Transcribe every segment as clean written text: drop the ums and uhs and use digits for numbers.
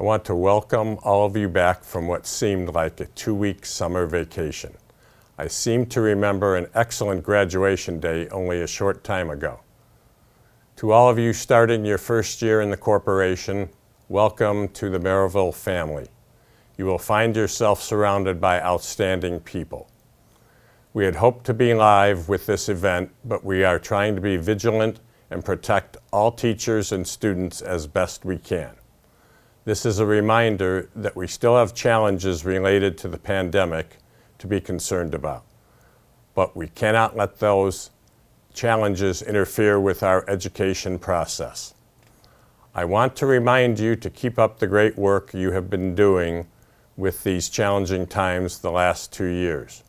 I want to welcome all of you back from what seemed like a 2-week summer vacation. I seem to remember an excellent graduation day only a short time ago. To all of you starting your first year in the corporation, welcome to the Merrillville family. You will find yourself surrounded by outstanding people. We had hoped to be live with this event, but we are trying to be vigilant and protect all teachers and students as best we can. This is a reminder that we still have challenges related to the pandemic to be concerned about, but we cannot let those challenges interfere with our education process. I want to remind you to keep up the great work you have been doing with these challenging times the last 2 years.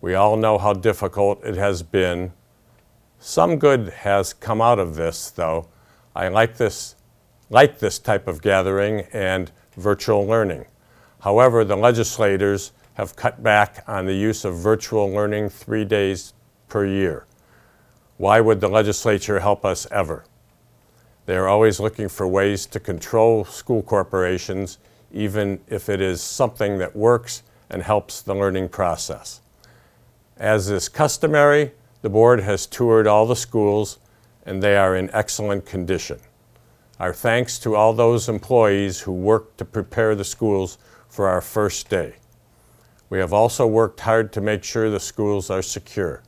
We all know how difficult it has been. Some good has come out of this, though. I like this type of gathering and virtual learning. However, the legislators have cut back on the use of virtual learning 3 days per year. Why would the legislature help us ever? They are always looking for ways to control school corporations, even if it is something that works and helps the learning process. As is customary, the board has toured all the schools and they are in excellent condition. Our thanks to all those employees who worked to prepare the schools for our first day. We have also worked hard to make sure the schools are secure.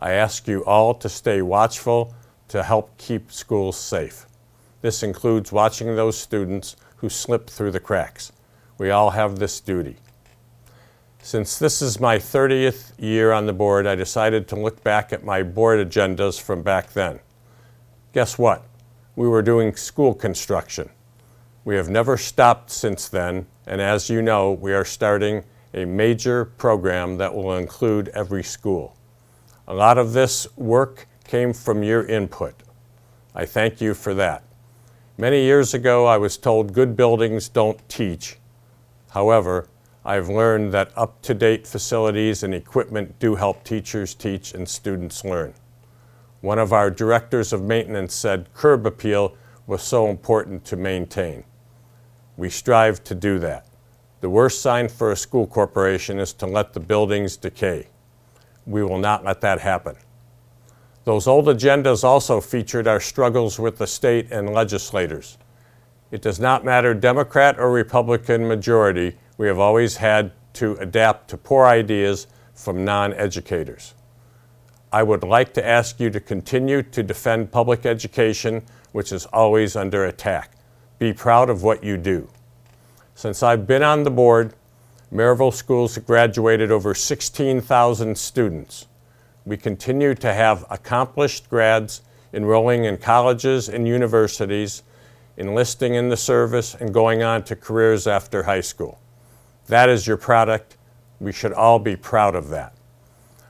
I ask you all to stay watchful to help keep schools safe. This includes watching those students who slip through the cracks. We all have this duty. Since this is my 30th year on the board, I decided to look back at my board agendas from back then. Guess what? We were doing school construction. We have never stopped since then, and as you know, we are starting a major program that will include every school. A lot of this work came from your input. I thank you for that. Many years ago, I was told good buildings don't teach. However, I've learned that up-to-date facilities and equipment do help teachers teach and students learn. One of our directors of maintenance said curb appeal was so important to maintain. We strive to do that. The worst sign for a school corporation is to let the buildings decay. We will not let that happen. Those old agendas also featured our struggles with the state and legislators. It does not matter Democrat or Republican majority, we have always had to adapt to poor ideas from non-educators. I would like to ask you to continue to defend public education, which is always under attack. Be proud of what you do. Since I've been on the board, Merrillville schools have graduated over 16,000 students. We continue to have accomplished grads enrolling in colleges and universities, enlisting in the service, and going on to careers after high school. That is your product. We should all be proud of that.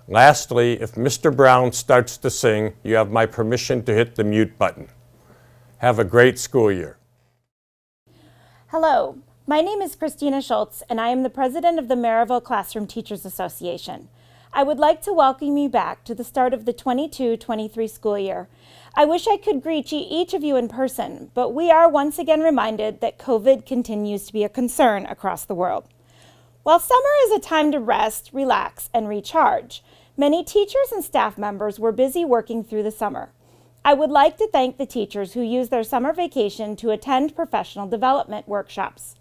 Lastly, if Mr. Brown starts to sing, you have my permission to hit the mute button. Have a great school year. Hello, my name is Tina Schultz, and I am the president of the Merrillville Classroom Teachers Association. I would like to welcome you back to the start of the 22-23 school year. I wish I could greet each of you in person, but we are once again reminded that COVID continues to be a concern across the world. While summer is a time to rest, relax, and recharge, many teachers and staff members were busy working through the summer. I would like to thank the teachers who used their summer vacation to attend professional development workshops.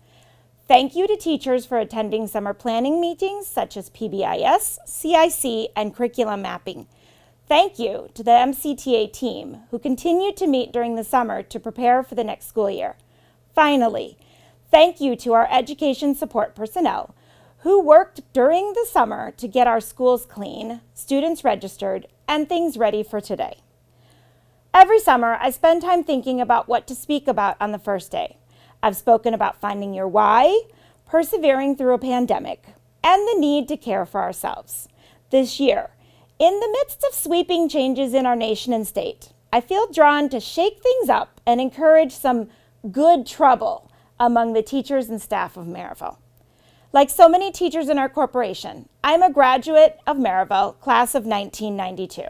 Thank you to teachers for attending summer planning meetings such as PBIS, CIC, and curriculum mapping. Thank you to the MCTA team who continued to meet during the summer to prepare for the next school year. Finally, thank you to our education support personnel who worked during the summer to get our schools clean, students registered, and things ready for today. Every summer, I spend time thinking about what to speak about on the first day. I've spoken about finding your why, persevering through a pandemic, and the need to care for ourselves. This year, in the midst of sweeping changes in our nation and state, I feel drawn to shake things up and encourage some good trouble among the teachers and staff of Merrillville. Like so many teachers in our corporation, I'm a graduate of Merrillville, class of 1992.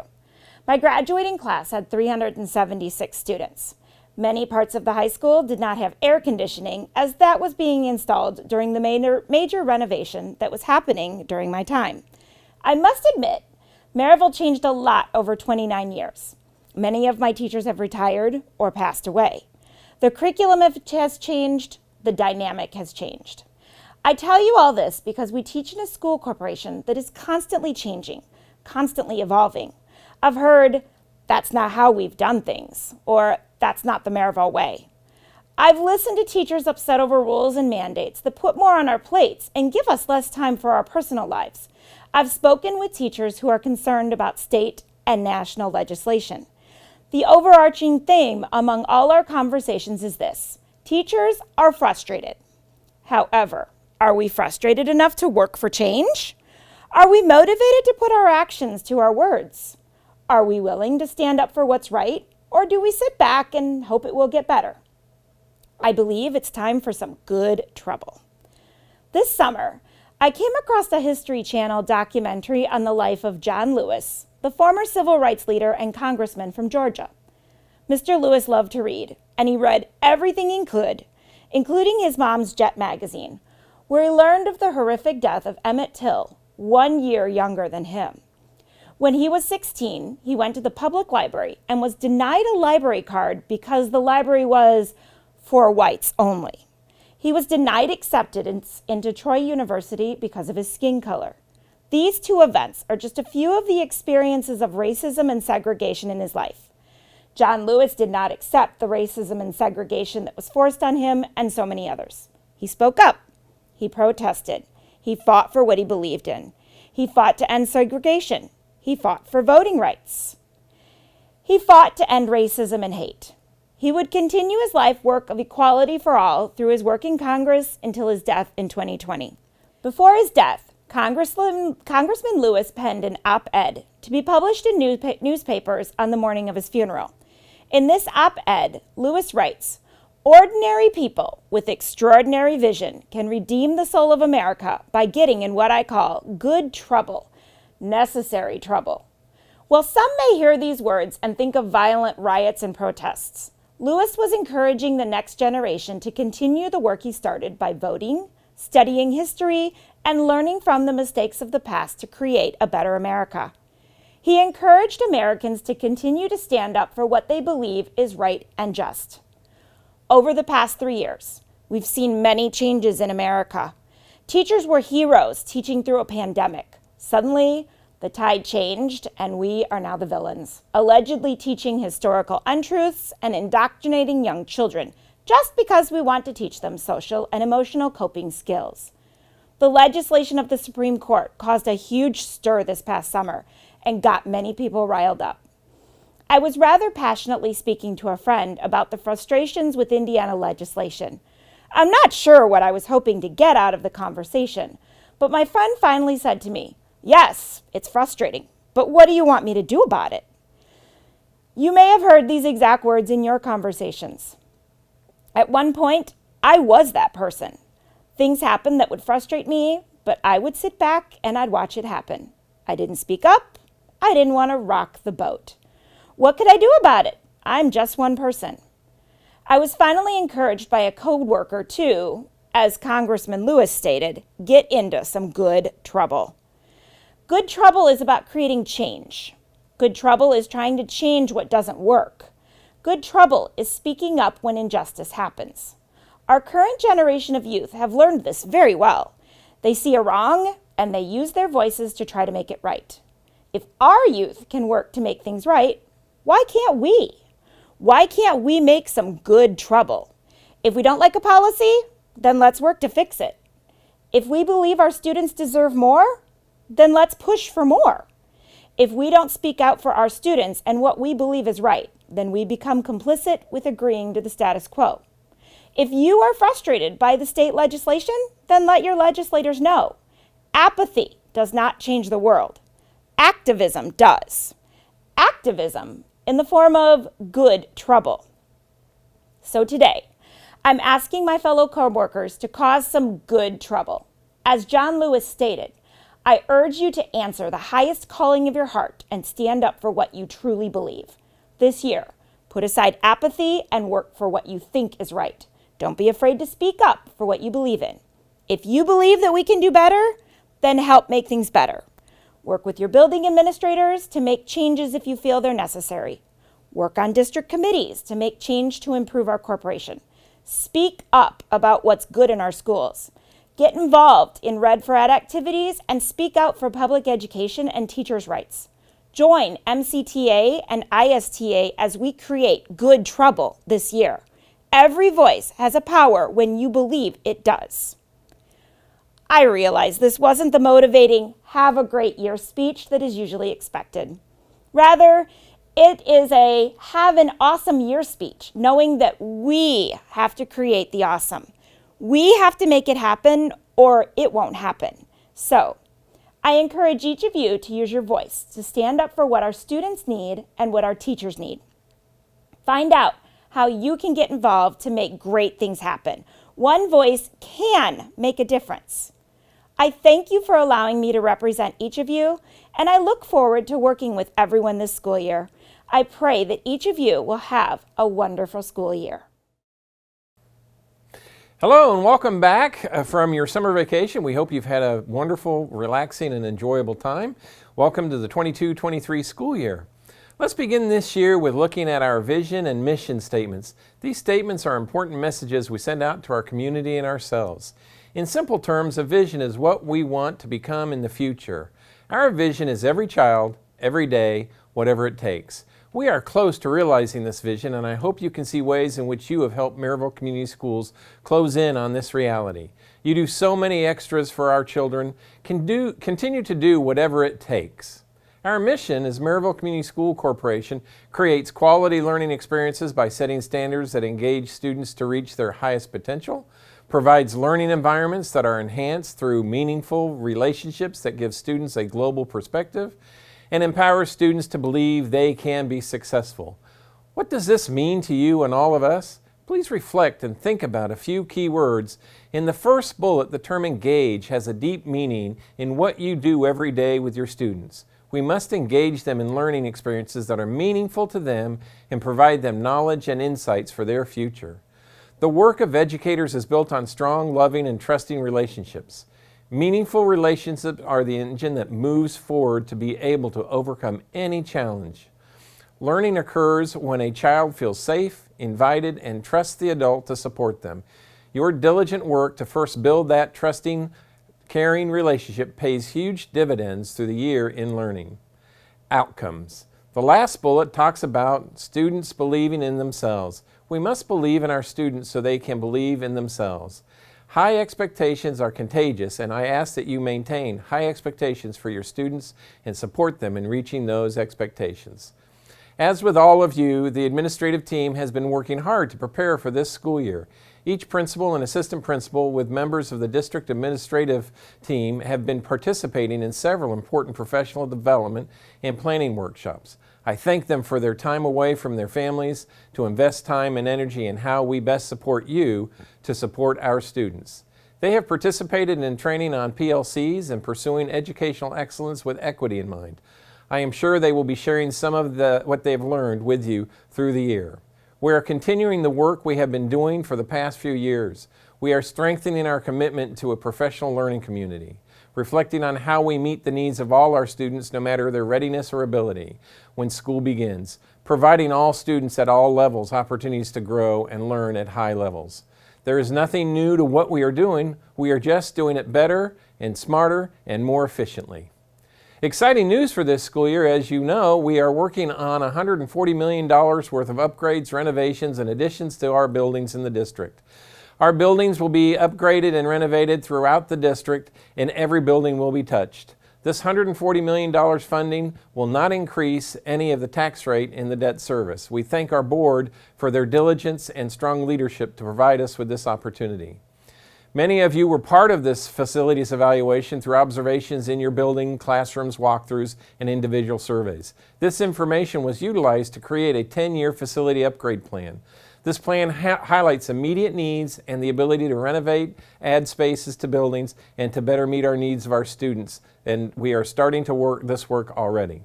My graduating class had 376 students. Many parts of the high school did not have air conditioning, as that was being installed during the major renovation that was happening during my time. I must admit, Merrillville changed a lot over 29 years. Many of my teachers have retired or passed away. The curriculum has changed, the dynamic has changed. I tell you all this because we teach in a school corporation that is constantly changing, constantly evolving. I've heard, "That's not how we've done things," or "That's not the Merrillville way." I've listened to teachers upset over rules and mandates that put more on our plates and give us less time for our personal lives. I've spoken with teachers who are concerned about state and national legislation. The overarching theme among all our conversations is this: teachers are frustrated. However, are we frustrated enough to work for change? Are we motivated to put our actions to our words? Are we willing to stand up for what's right, or do we sit back and hope it will get better? I believe it's time for some good trouble. This summer, I came across a History Channel documentary on the life of John Lewis, the former civil rights leader and congressman from Georgia. Mr. Lewis loved to read, and he read everything he could, including his mom's Jet magazine, where he learned of the horrific death of Emmett Till, 1 year younger than him. When he was 16, he went to the public library and was denied a library card because the library was for whites only. He was denied acceptance into Troy University because of his skin color. These two events are just a few of the experiences of racism and segregation in his life. John Lewis did not accept the racism and segregation that was forced on him and so many others. He spoke up. He protested. He fought for what he believed in. He fought to end segregation. He fought for voting rights. He fought to end racism and hate. He would continue his life work of equality for all through his work in Congress until his death in 2020. Before his death, Congressman Lewis penned an op-ed to be published in newspapers on the morning of his funeral. In this op-ed, Lewis writes, "Ordinary people with extraordinary vision can redeem the soul of America by getting in what I call good trouble, necessary trouble." While some may hear these words and think of violent riots and protests, Lewis was encouraging the next generation to continue the work he started by voting, studying history, and learning from the mistakes of the past to create a better America. He encouraged Americans to continue to stand up for what they believe is right and just. Over the past 3 years, we've seen many changes in America. Teachers were heroes teaching through a pandemic. Suddenly, the tide changed, and we are now the villains, allegedly teaching historical untruths and indoctrinating young children just because we want to teach them social and emotional coping skills. The legislation of the Supreme Court caused a huge stir this past summer and got many people riled up. I was rather passionately speaking to a friend about the frustrations with Indiana legislation. I'm not sure what I was hoping to get out of the conversation, but my friend finally said to me, "Yes, it's frustrating, but what do you want me to do about it?" You may have heard these exact words in your conversations. At one point, I was that person. Things happened that would frustrate me, but I would sit back and I'd watch it happen. I didn't speak up. I didn't want to rock the boat. What could I do about it? I'm just one person. I was finally encouraged by a co-worker to, as Congressman Lewis stated, get into some good trouble. Good trouble is about creating change. Good trouble is trying to change what doesn't work. Good trouble is speaking up when injustice happens. Our current generation of youth have learned this very well. They see a wrong and they use their voices to try to make it right. If our youth can work to make things right, why can't we? Why can't we make some good trouble? If we don't like a policy, then let's work to fix it. If we believe our students deserve more, then let's push for more. If we don't speak out for our students and what we believe is right, then we become complicit with agreeing to the status quo. If you are frustrated by the state legislation, then let your legislators know. Apathy does not change the world. Activism does. Activism in the form of good trouble. So today, I'm asking my fellow co-workers to cause some good trouble. As John Lewis stated, I urge you to answer the highest calling of your heart and stand up for what you truly believe. This year, Put aside apathy and work for what you think is right. Don't be afraid to speak up for what you believe in. If you believe that we can do better, then help make things better. Work with your building administrators to make changes if you feel they're necessary. Work on district committees to make change to improve our corporation. Speak up about what's good in our schools. Get involved in Red for Ed activities and speak out for public education and teachers' rights. Join MCTA and ISTA as we create good trouble this year. Every voice has a power when you believe it does. I realize this wasn't the motivating, have a great year speech that is usually expected. Rather, it is a have an awesome year speech, knowing that we have to create the awesome. We have to make it happen or it won't happen. So, I encourage each of you to use your voice to stand up for what our students need and what our teachers need. Find out how you can get involved to make great things happen. One voice can make a difference. I thank you for allowing me to represent each of you, and I look forward to working with everyone this school year. I pray that each of you will have a wonderful school year. Hello and welcome back from your summer vacation. We hope you've had a wonderful, relaxing, and enjoyable time. Welcome to the 22-23 school year. Let's begin this year with looking at our vision and mission statements. These statements are important messages we send out to our community and ourselves. In simple terms, a vision is what we want to become in the future. Our vision is every child, every day, whatever it takes. We are close to realizing this vision, and I hope you can see ways in which you have helped Merrillville Community Schools close in on this reality. You do so many extras for our children. Continue to do whatever it takes. Our mission as Merrillville Community School Corporation creates quality learning experiences by setting standards that engage students to reach their highest potential, provides learning environments that are enhanced through meaningful relationships that give students a global perspective, and empowers students to believe they can be successful. What does this mean to you and all of us? Please reflect and think about a few key words. In the first bullet, the term engage has a deep meaning in what you do every day with your students. We must engage them in learning experiences that are meaningful to them and provide them knowledge and insights for their future. The work of educators is built on strong, loving, and trusting relationships. Meaningful relationships are the engine that moves forward to be able to overcome any challenge. Learning occurs when a child feels safe, invited, and trusts the adult to support them. Your diligent work to first build that trusting, caring relationship pays huge dividends through the year in learning. Outcomes. The last bullet talks about students believing in themselves. We must believe in our students so they can believe in themselves. High expectations are contagious, and I ask that you maintain high expectations for your students and support them in reaching those expectations. As with all of you, the administrative team has been working hard to prepare for this school year. Each principal and assistant principal with members of the district administrative team have been participating in several important professional development and planning workshops. I thank them for their time away from their families to invest time and energy in how we best support you to support our students. They have participated in training on PLCs and pursuing educational excellence with equity in mind. I am sure they will be sharing some of what they've learned with you through the year. We are continuing the work we have been doing for the past few years. We are strengthening our commitment to a professional learning community, reflecting on how we meet the needs of all our students no matter their readiness or ability when school begins, providing all students at all levels opportunities to grow and learn at high levels. There is nothing new to what we are doing. We are just doing it better and smarter and more efficiently. Exciting news for this school year. As you know, we are working on $140 million worth of upgrades, renovations, and additions to our buildings in the district. Our buildings will be upgraded and renovated throughout the district, and every building will be touched. This $140 million funding will not increase any of the tax rate in the debt service. We thank our board for their diligence and strong leadership to provide us with this opportunity. Many of you were part of this facilities evaluation through observations in your building, classrooms, walkthroughs, and individual surveys. This information was utilized to create a 10-year facility upgrade plan. This plan highlights immediate needs and the ability to renovate, add spaces to buildings, and to better meet our needs of our students. And we are starting to work this work already.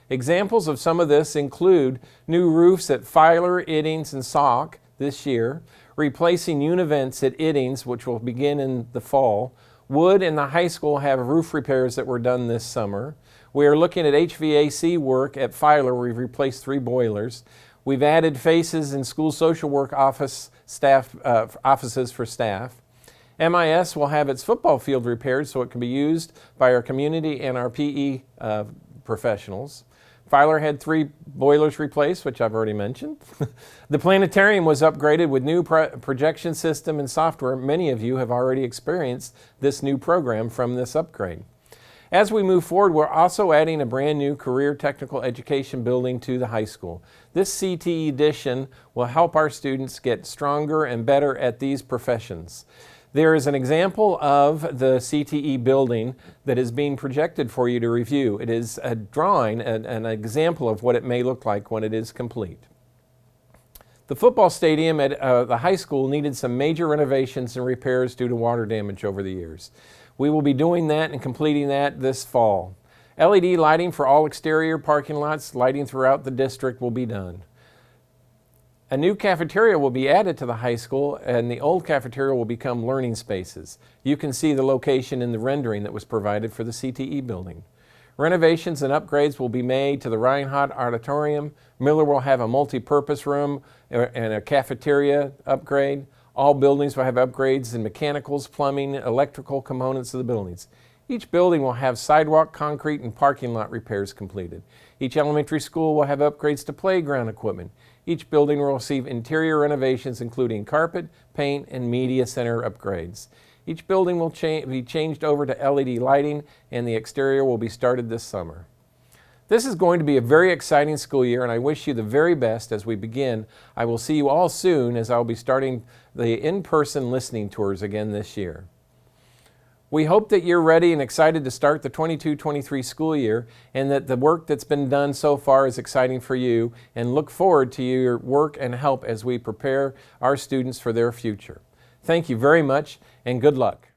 Examples of some of this include new roofs at Filer, Iddings, and Sauk this year, replacing univents at Iddings, which will begin in the fall. Wood and the high school have roof repairs that were done this summer. We are looking at HVAC work at Filer. We've replaced 3 boilers. We've added faces in school social work offices for staff. MIS will have its football field repaired so it can be used by our community and our PE professionals. Filer had 3 boilers replaced, which I've already mentioned. The planetarium was upgraded with new projection system and software. Many of you have already experienced this new program from this upgrade. As we move forward, we're also adding a brand new career technical education building to the high school. This CTE addition will help our students get stronger and better at these professions. There is an example of the CTE building that is being projected for you to review. It is a drawing, an example of what it may look like when it is complete. The football stadium at the high school needed some major renovations and repairs due to water damage over the years. We will be doing that and completing that this fall. LED lighting for all exterior parking lots, lighting throughout the district will be done. A new cafeteria will be added to the high school, and the old cafeteria will become learning spaces. You can see the location in the rendering that was provided for the CTE building. Renovations and upgrades will be made to the Reinhardt Auditorium. Miller will have a multi-purpose room and a cafeteria upgrade. All buildings will have upgrades in mechanicals, plumbing, electrical components of the buildings. Each building will have sidewalk, concrete, and parking lot repairs completed. Each elementary school will have upgrades to playground equipment. Each building will receive interior renovations including carpet, paint, and media center upgrades. Each building will be changed over to LED lighting, and the exterior will be started this summer. This is going to be a very exciting school year, and I wish you the very best as we begin. I will see you all soon as I'll be starting the in-person listening tours again this year. We hope that you're ready and excited to start the 22-23 school year, and that the work that's been done so far is exciting for you, and look forward to your work and help as we prepare our students for their future. Thank you very much, and good luck.